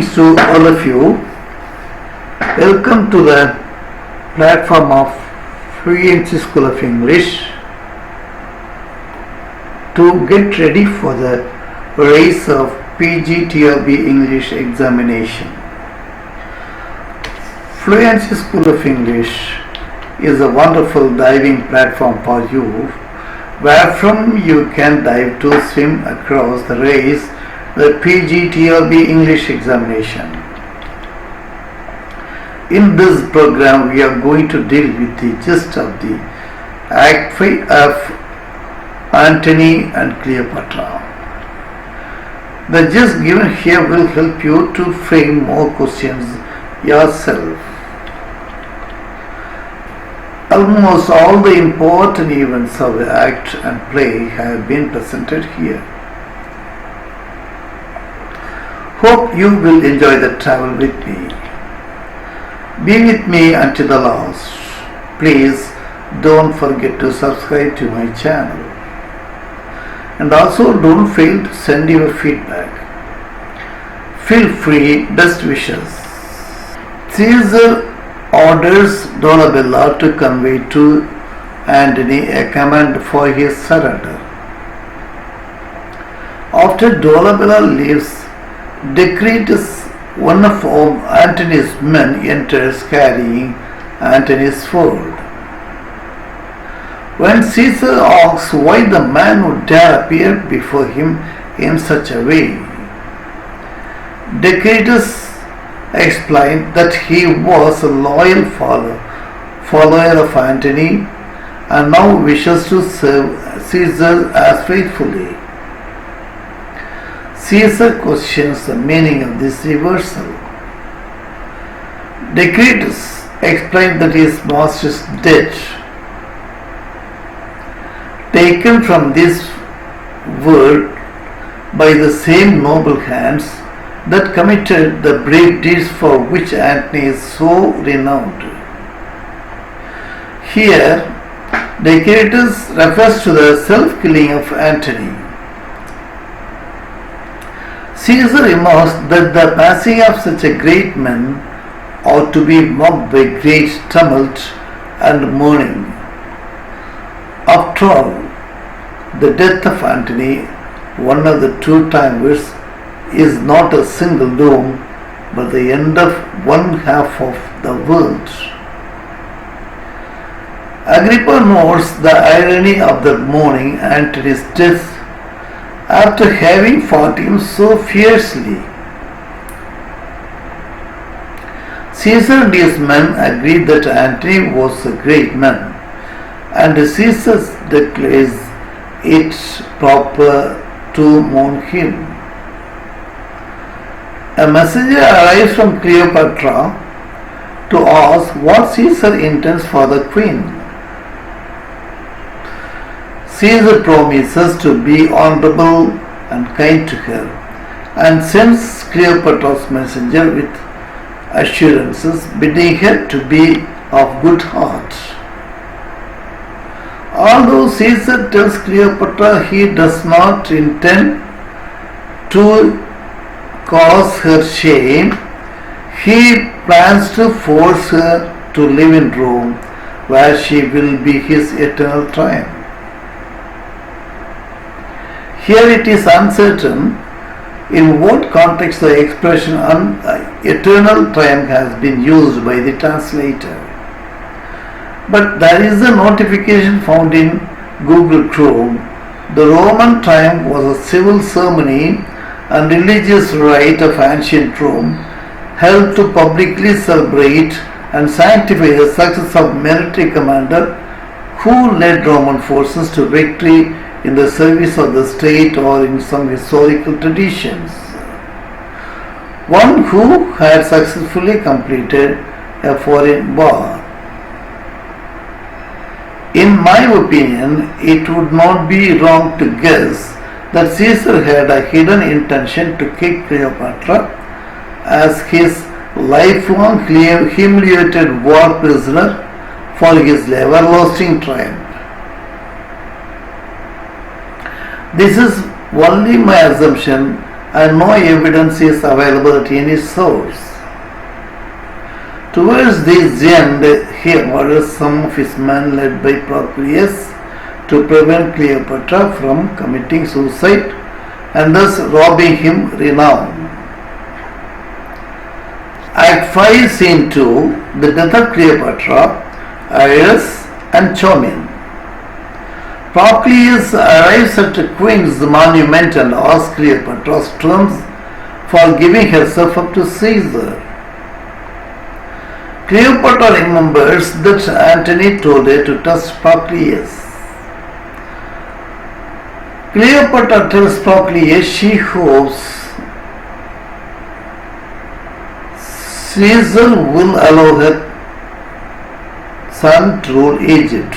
Greetings to all of you. Welcome to the platform of Fluency School of English to get ready for the race of PGTRB English examination. Fluency School of English is a wonderful diving platform for you, where from you can dive to swim across the race, the PGTRB English examination. In this program, we are going to deal with the gist of the Act 5 of Antony and Cleopatra. The gist given here will help you to frame more questions yourself. Almost all the important events of the act and play have been presented here. Hope you will enjoy the travel with me. Be with me until the last. Please don't forget to subscribe to my channel. And also don't fail to send your feedback. Feel free. Best wishes. Caesar orders Dolabella to convey to Antony a command for his surrender. After Dolabella leaves, Decritus, one of Antony's men, enters carrying Antony's sword. When Caesar asks why the man would dare appear before him in such a way, Decritus explained that he was a loyal follower of Antony and now wishes to serve Caesar as faithfully. Caesar questions the meaning of this reversal. Decritus explained that his master's death, taken from this world by the same noble hands that committed the brave deeds for which Antony is so renowned. Here, Decritus refers to the self-killing of Antony. Caesar remarks that the passing of such a great man ought to be marked by great tumult and mourning. After all, the death of Antony, one of the two timers, is not a single doom, but the end of one half of the world. Agrippa notes the irony of the mourning Antony's death after having fought him so fiercely. Caesar and his men agreed that Antony was a great man, and Caesar declares it proper to mourn him. A messenger arrives from Cleopatra to ask what Caesar intends for the queen. Caesar promises to be honorable and kind to her and sends Cleopatra's messenger with assurances bidding her to be of good heart. Although Caesar tells Cleopatra he does not intend to cause her shame, he plans to force her to live in Rome, where she will be his eternal triumph. Here it is uncertain in what context the expression eternal triumph has been used by the translator. But there is a notification found in Google Chrome. The Roman triumph was a civil ceremony and religious rite of ancient Rome held to publicly celebrate and sanctify the success of military commander who led Roman forces to victory in the service of the state or in some historical traditions. One who had successfully completed a foreign war. In my opinion, it would not be wrong to guess that Caesar had a hidden intention to kick Cleopatra as his lifelong humiliated war prisoner for his everlasting triumph. This is only my assumption and no evidence is available at any source. Towards this end, he orders some of his men led by Proclus to prevent Cleopatra from committing suicide and thus robbing him renown. Act 5, Scene 2, the death of Cleopatra, Iris and Charmian. Proclus arrives at the Queen's monument and asks Cleopatra's terms for giving herself up to Caesar. Cleopatra remembers that Antony told her to trust Proclus. Cleopatra tells Proclus she hopes Caesar will allow her son to rule Egypt.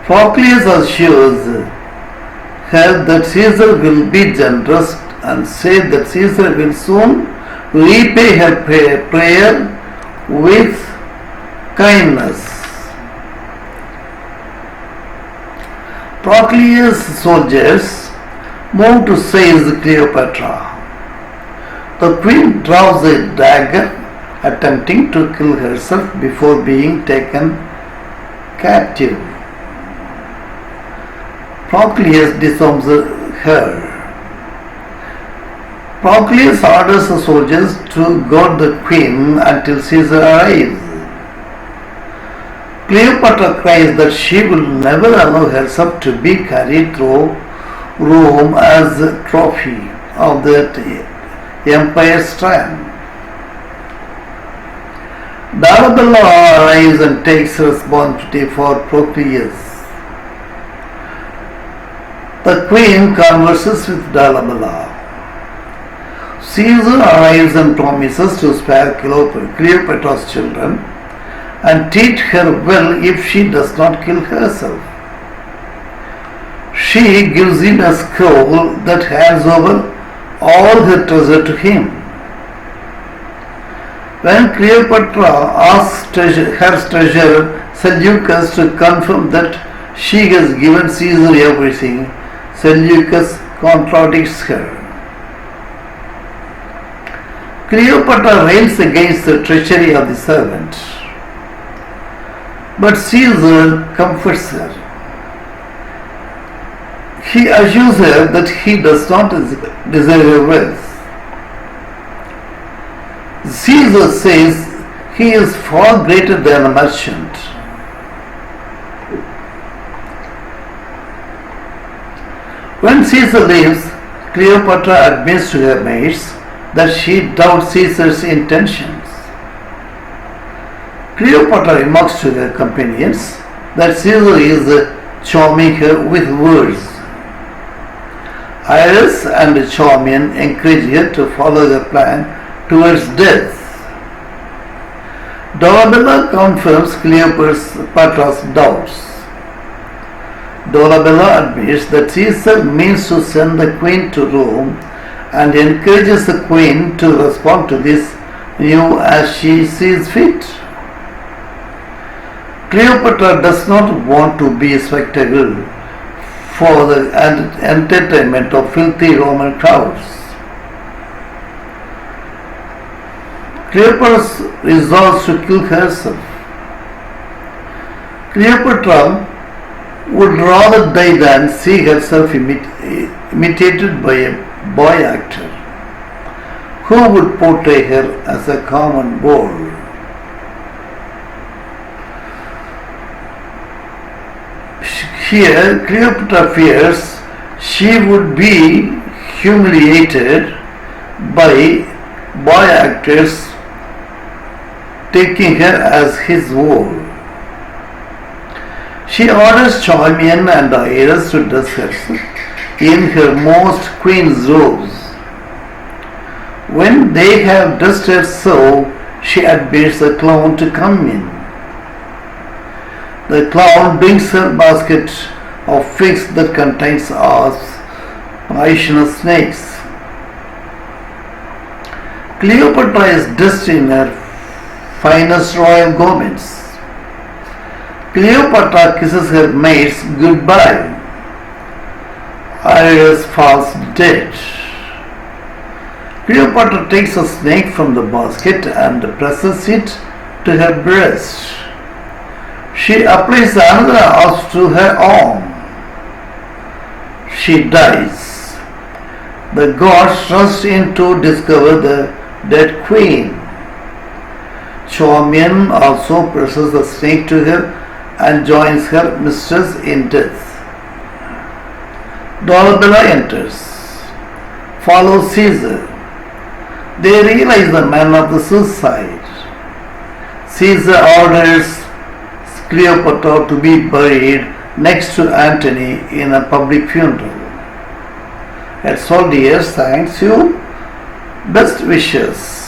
Proclus assures her that Caesar will be generous and said that Caesar will soon repay her prayer with kindness. Proclus' soldiers move to seize Cleopatra. The queen draws a dagger, attempting to kill herself before being taken captive. Proclus disarms her. Proclus orders the soldiers to guard the queen until Caesar arrives. Cleopatra cries that she will never allow herself to be carried through Rome as a trophy of that empire's triumph. Dolabella arrives and takes responsibility for Proclus. The queen converses with Dolabella. Caesar arrives and promises to spare Cleopatra's children and treat her well if she does not kill herself. She gives him a scroll that hands over all her treasure to him. When Cleopatra asks her treasurer Seleucus to confirm that she has given Caesar everything, Seleucus contradicts her. Cleopatra rails against the treachery of the servant, but Caesar comforts her. He assures her that he does not desire her wealth. Caesar says he is far greater than a merchant. When Caesar leaves, Cleopatra admits to her maids that she doubts Caesar's intentions. Cleopatra remarks to her companions that Caesar is charming her with words. Iris and Charmian encourage her to follow the plan towards death. Dolabella confirms Cleopatra's doubts. Dolabella admits that Caesar means to send the queen to Rome and encourages the queen to respond to this news as she sees fit. Cleopatra does not want to be a spectacle for the entertainment of filthy Roman crowds. Cleopatra resolves to kill herself. Cleopatra would rather die than see herself imitated by a boy actor who would portray her as a common boor. Here, Cleopatra fears she would be humiliated by boy actors taking her as his whore. She orders Charmian and Iris to dress herself in her most queen's robes. When they have dressed her so, she admits the clown to come in. The clown brings her a basket of figs that contains poisonous snakes. Cleopatra is dressed in her finest royal garments. Cleopatra kisses her maids goodbye. Arius falls dead. Cleopatra takes a snake from the basket and presses it to her breast. She applies another asp to her arm. She dies. The gods rush in to discover the dead queen. Charmian also presses the snake to her and joins her mistress in death. Dolabella enters, follows Caesar. They realize the man of the suicide. Caesar orders Cleopatra to be buried next to Antony in a public funeral. That's all, dear. Thanks you. Best wishes.